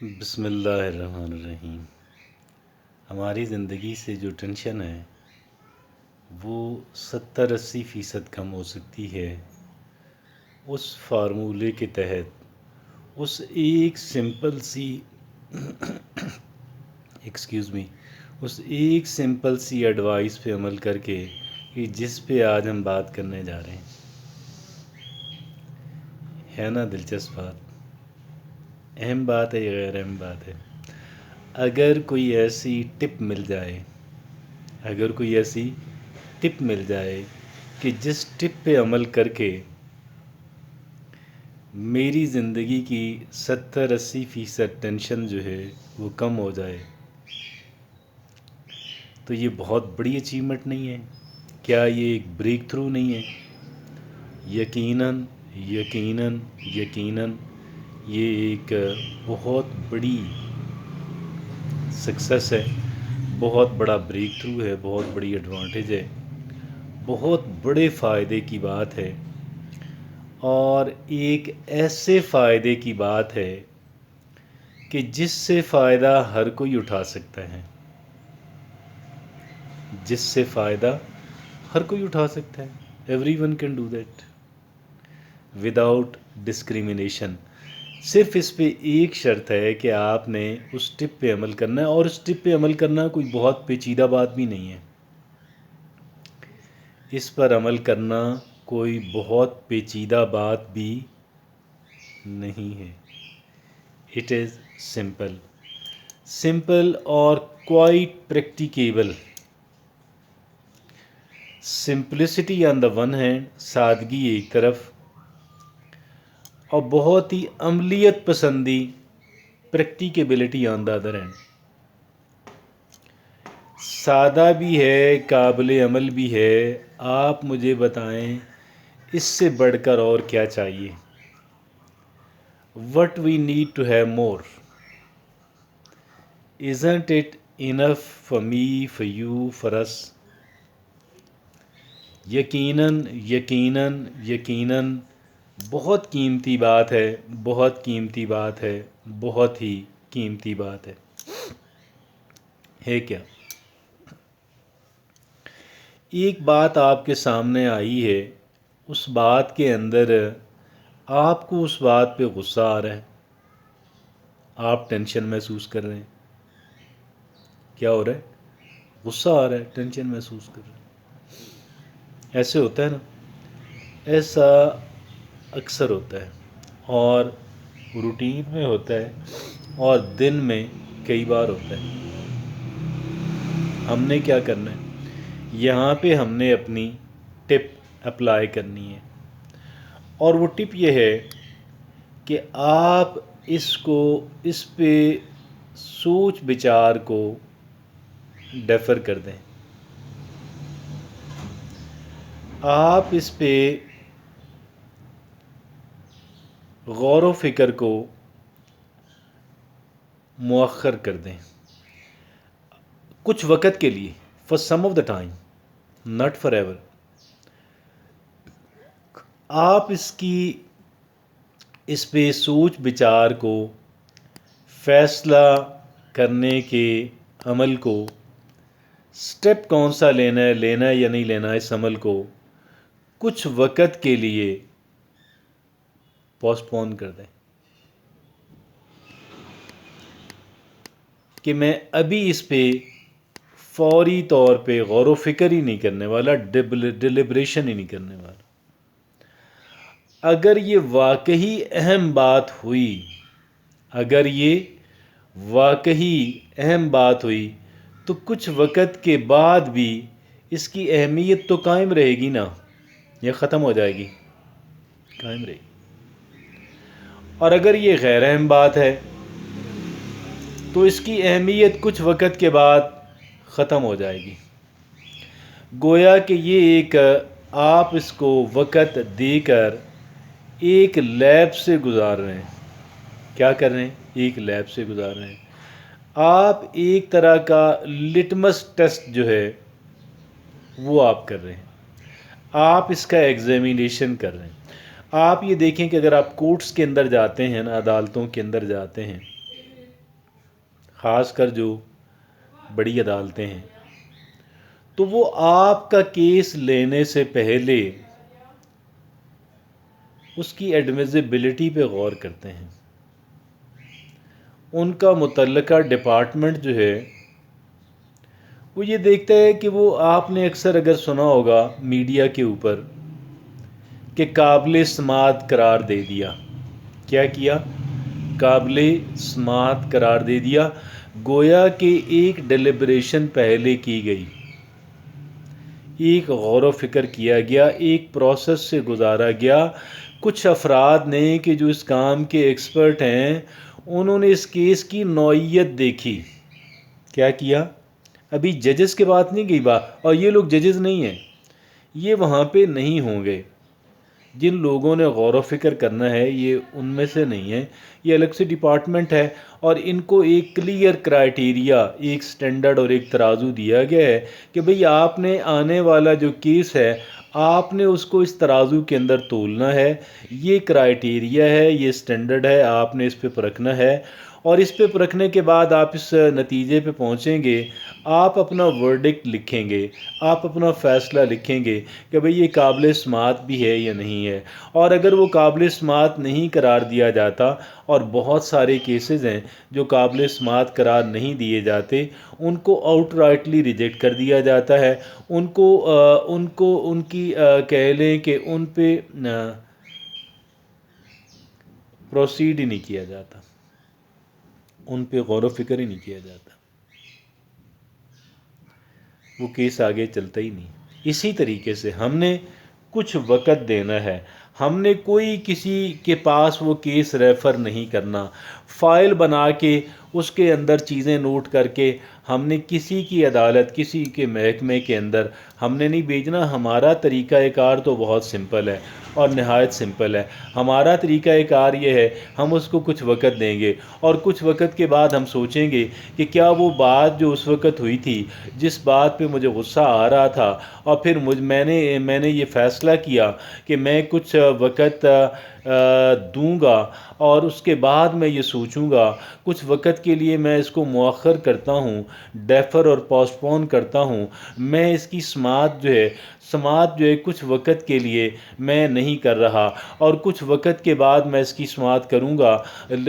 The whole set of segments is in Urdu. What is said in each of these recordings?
بسم اللہ الرحمن الرحیم۔ ہماری زندگی سے جو ٹینشن ہے وہ 70-80% کم ہو سکتی ہے اس فارمولے کے تحت، اس ایک سمپل سی اس ایک سمپل سی ایڈوائس پہ عمل کر کے کہ جس پہ آج ہم بات کرنے جا رہے ہیں۔ ہے نا دلچسپ بات؟ اہم بات ہے یا غیر اہم بات ہے؟ اگر کوئی ایسی ٹپ مل جائے کہ جس ٹپ پہ عمل کر کے میری زندگی کی 70-80% ٹینشن جو ہے وہ کم ہو جائے، تو یہ بہت بڑی اچیومنٹ نہیں ہے؟ کیا یہ ایک بریک تھرو نہیں ہے؟ یقیناً یقیناً یقیناً یہ ایک بہت بڑی سکسس ہے، بہت بڑا بریک تھرو ہے، بہت بڑی ایڈوانٹیج ہے، بہت بڑے فائدے کی بات ہے، اور ایک ایسے فائدے کی بات ہے کہ جس سے فائدہ ہر کوئی اٹھا سکتا ہے، جس سے فائدہ ہر کوئی اٹھا سکتا ہے۔ Every one can do that without discrimination. صرف اس پہ ایک شرط ہے کہ آپ نے اس ٹپ پہ عمل کرنا ہے، اور اس ٹپ پہ عمل کرنا کوئی بہت پیچیدہ بات بھی نہیں ہے۔ اس پر عمل کرنا کوئی بہت پیچیدہ بات بھی نہیں ہے۔ اٹ از سمپل اور quite practicable. Simplicity on the one hand, سادگی ایک طرف، اور بہت ہی عملیت پسندی، پریکٹیکیبلٹی آن دا ادر ہینڈ۔ سادہ بھی ہے، قابل عمل بھی ہے۔ آپ مجھے بتائیں اس سے بڑھ کر اور کیا چاہیے؟ What we need to have more? Isn't it enough for me, for you, for us؟ یقیناً یقیناً یقیناً بہت قیمتی بات ہے، بہت قیمتی بات ہے، بہت ہی قیمتی بات ہے کیا؟ ایک بات آپ کے سامنے آئی ہے، اس بات کے اندر آپ کو اس بات پہ غصہ آ رہا ہے، آپ ٹینشن محسوس کر رہے ہیں۔ کیا ہو رہا ہے؟ غصہ آ رہا ہے، ٹینشن محسوس کر رہے ہیں۔ ایسے ہوتا ہے نا؟ ایسا اکثر ہوتا ہے، اور روٹین میں ہوتا ہے، اور دن میں کئی بار ہوتا ہے۔ ہم نے کیا کرنا ہے؟ یہاں پہ ہم نے اپنی ٹپ اپلائی کرنی ہے، اور وہ ٹپ یہ ہے کہ آپ اس پہ سوچ بچار کو ڈیفر کر دیں۔ آپ اس پہ غور و فکر کو مؤخر کر دیں کچھ وقت کے لیے، for some of the time, not for ever. آپ اس پہ سوچ بچار کو، فیصلہ کرنے کے عمل کو، سٹیپ کون سا لینا ہے یا نہیں لینا، اس عمل کو کچھ وقت کے لیے پوسٹ پون کر دیں کہ میں ابھی اس پہ فوری طور پہ غور و فکر ہی نہیں کرنے والا، ڈیلیبریشن ہی نہیں کرنے والا۔ اگر یہ واقعی اہم بات ہوئی تو کچھ وقت کے بعد بھی اس کی اہمیت تو قائم رہے گی نا، یا ختم ہو جائے گی؟ قائم رہے گی۔ اور اگر یہ غیر اہم بات ہے تو اس کی اہمیت کچھ وقت کے بعد ختم ہو جائے گی۔ گویا کہ یہ آپ اس کو وقت دے کر ایک لیب سے گزار رہے ہیں۔ کیا کر رہے ہیں؟ ایک لیب سے گزار رہے ہیں۔ آپ ایک طرح کا لٹمس ٹیسٹ جو ہے وہ آپ کر رہے ہیں، آپ اس کا ایگزامینیشن کر رہے ہیں۔ آپ یہ دیکھیں کہ اگر آپ کورٹس کے اندر جاتے ہیں نا، عدالتوں کے اندر جاتے ہیں، خاص کر جو بڑی عدالتیں ہیں، تو وہ آپ کا کیس لینے سے پہلے اس کی ایڈمیزیبلٹی پہ غور کرتے ہیں. ان کا متعلقہ ڈپارٹمنٹ جو ہے وہ یہ دیکھتا ہے کہ وہ، آپ نے اکثر اگر سنا ہوگا میڈیا کے اوپر کہ قابل سماعت قرار دے دیا. کیا کیا؟ قابل سماعت قرار دے دیا. گویا کہ ایک ڈیلیبریشن پہلے کی گئی، ایک غور و فکر کیا گیا، ایک پروسیس سے گزارا گیا. کچھ افراد نے کہ جو اس کام کے ایکسپرٹ ہیں، انہوں نے اس کیس کی نوعیت دیکھی. کیا کیا؟ ابھی ججز کے بات نہیں گئی بات، اور یہ لوگ ججز نہیں ہیں، یہ وہاں پہ نہیں ہوں گے. جن لوگوں نے غور و فکر کرنا ہے یہ ان میں سے نہیں ہے، یہ الگ سے ڈپارٹمنٹ ہے، اور ان کو ایک کلیئر کرائیٹیریا، ایک سٹینڈرڈ اور ایک ترازو دیا گیا ہے کہ بھئی آپ نے آنے والا جو کیس ہے آپ نے اس کو اس ترازو کے اندر تولنا ہے. یہ کرائیٹیریا ہے، یہ سٹینڈرڈ ہے، آپ نے اس پہ پرکھنا ہے، اور اس پہ پرکھنے کے بعد آپ اس نتیجے پہ پہنچیں گے. آپ اپنا ورڈکٹ لکھیں گے، آپ اپنا فیصلہ لکھیں گے کہ بھئی یہ قابل سماعت بھی ہے یا نہیں ہے. اور اگر وہ قابل سماعت نہیں قرار دیا جاتا، اور بہت سارے کیسز ہیں جو قابل سماعت قرار نہیں دیے جاتے، ان کو آؤٹ رائٹلی ریجیکٹ کر دیا جاتا ہے. ان کو ان کی کہہ لیں کہ ان پہ پروسیڈ ہی نہیں کیا جاتا، ان پہ غور و فکر ہی نہیں کیا جاتا، وہ کیس آگے چلتا ہی نہیں. اسی طریقے سے ہم نے کچھ وقت دینا ہے. ہم نے کوئی کسی کے پاس وہ کیس ریفر نہیں کرنا. فائل بنا کے اس کے اندر چیزیں نوٹ کر کے ہم نے کسی کی عدالت، کسی کے محکمے کے اندر ہم نے نہیں بھیجنا. ہمارا طریقہ کار تو بہت سمپل ہے اور نہایت سمپل ہے. ہمارا طریقہ کار یہ ہے، ہم اس کو کچھ وقت دیں گے، اور کچھ وقت کے بعد ہم سوچیں گے کہ کیا وہ بات جو اس وقت ہوئی تھی، جس بات پہ مجھے غصہ آ رہا تھا، اور پھر میں نے یہ فیصلہ کیا کہ میں کچھ وقت دوں گا، اور اس کے بعد میں یہ سوچوں گا، کچھ وقت کے لیے میں اس کو مؤخر کرتا ہوں، ڈیفر اور پوسٹ پون کرتا ہوں. میں اس کی سماعت جو ہے کچھ وقت کے لیے میں نہیں کر رہا، اور کچھ وقت کے بعد میں اس کی سماعت کروں گا،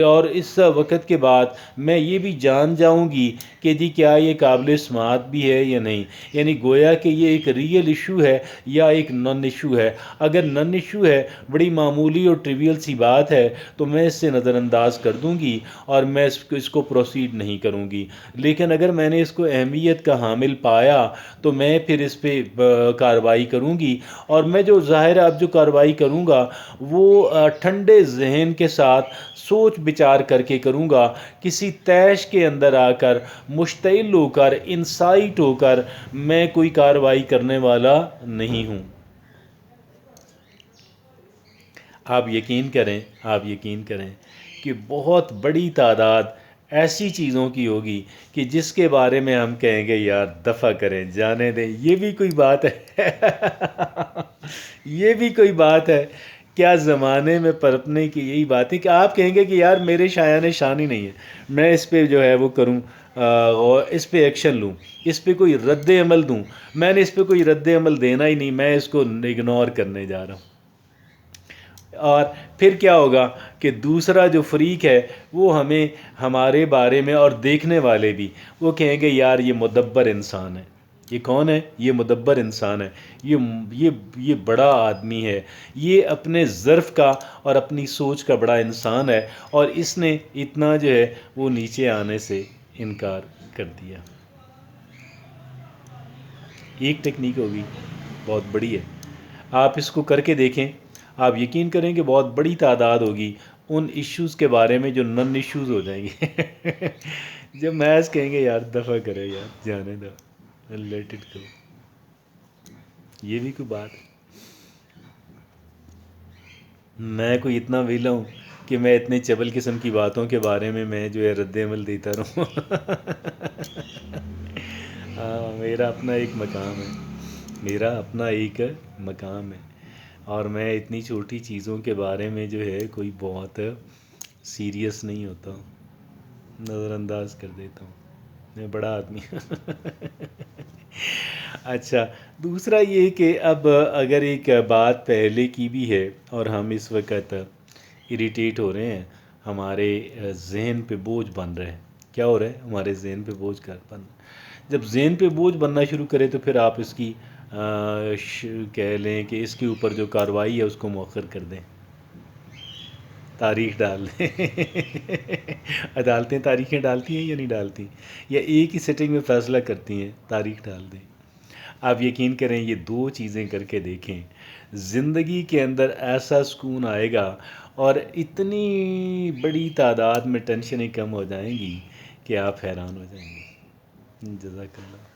اور اس وقت کے بعد میں یہ بھی جان جاؤں گی کہ جی کیا یہ قابل سماعت بھی ہے یا نہیں. یعنی گویا کہ یہ ایک ریئل ایشو ہے یا ایک نن ایشو ہے. اگر نن ایشو ہے، بڑی معمولی اور ٹریویل سی بات ہے، تو میں اس سے نظر انداز کر دوں گی اور میں اس کو پروسیڈ نہیں کروں گی. لیکن اگر میں نے اس کو اہمیت کا حامل پایا تو میں پھر اس پہ کارروائی کروں گی. اور میں جو ظاہر اب جو کارروائی کروں گا وہ ٹھنڈے ذہن کے ساتھ سوچ بچار کر کے کروں گا، کسی طیش کے اندر آ کر، مشتعل ہو کر، انسائٹ ہو کر میں کوئی کارروائی کرنے والا نہیں ہوں. آپ یقین کریں کہ بہت بڑی تعداد ایسی چیزوں کی ہوگی کہ جس کے بارے میں ہم کہیں گے یار دفع کریں، جانے دیں، یہ بھی کوئی بات ہے. یہ بھی کوئی بات ہے. کیا زمانے میں پرپنے کی یہی بات ہے کہ آپ کہیں گے کہ یار میرے شایان شان ہی نہیں ہے، میں اس پہ جو ہے وہ کروں، اور اس پہ ایکشن لوں، اس پہ کوئی رد عمل دوں. میں نے اس پہ کوئی رد عمل دینا ہی نہیں، میں اس کو اگنور کرنے جا رہا ہوں. اور پھر کیا ہوگا کہ دوسرا جو فریق ہے وہ ہمیں ہمارے بارے میں، اور دیکھنے والے بھی، وہ کہیں گے یار یہ مدبر انسان ہے. یہ کون ہے؟ یہ مدبر انسان ہے، یہ بڑا آدمی ہے، یہ اپنے ظرف کا اور اپنی سوچ کا بڑا انسان ہے، اور اس نے اتنا جو ہے وہ نیچے آنے سے انکار کر دیا. ایک ٹیکنیک ہوگی، بہت بڑی ہے. آپ اس کو کر کے دیکھیں، آپ یقین کریں کہ بہت بڑی تعداد ہوگی ان ایشوز کے بارے میں جو نن ایشوز ہو جائیں گے. جب محض کہیں گے یار دفع کرے، یار جانے دو، لیٹ اٹ گو. یہ بھی کوئی بات ہے؟ میں کوئی اتنا ویلا ہوں کہ میں اتنے چبل قسم کی باتوں کے بارے میں جو ہے رد عمل دیتا رہوں. ہاں، میرا اپنا ایک مقام ہے، اور میں اتنی چھوٹی چیزوں کے بارے میں جو ہے کوئی بہت سیریس نہیں ہوتا ہوں. نظر انداز کر دیتا ہوں، میں بڑا آدمی اچھا، دوسرا یہ کہ اب اگر ایک بات پہلے کی بھی ہے اور ہم اس وقت اریٹیٹ ہو رہے ہیں، ہمارے ذہن پہ بوجھ بن رہا ہے، کیا ہو رہا ہے ہمارے ذہن پہ بوجھ کر بن رہا ہے۔ جب ذہن پہ بوجھ بننا شروع کرے تو پھر آپ اس کی کہہ لیں کہ اس کے اوپر جو کارروائی ہے اس کو مؤخر کر دیں، تاریخ ڈال دیں عدالتیں تاریخیں ڈالتی ہیں یا نہیں ڈالتی، یا ایک ہی سٹنگ میں فیصلہ کرتی ہیں، تاریخ ڈال دیں۔ آپ یقین کریں یہ دو چیزیں کر کے دیکھیں، زندگی کے اندر ایسا سکون آئے گا اور اتنی بڑی تعداد میں ٹینشنیں کم ہو جائیں گی کہ آپ حیران ہو جائیں گے۔ جزاک اللہ۔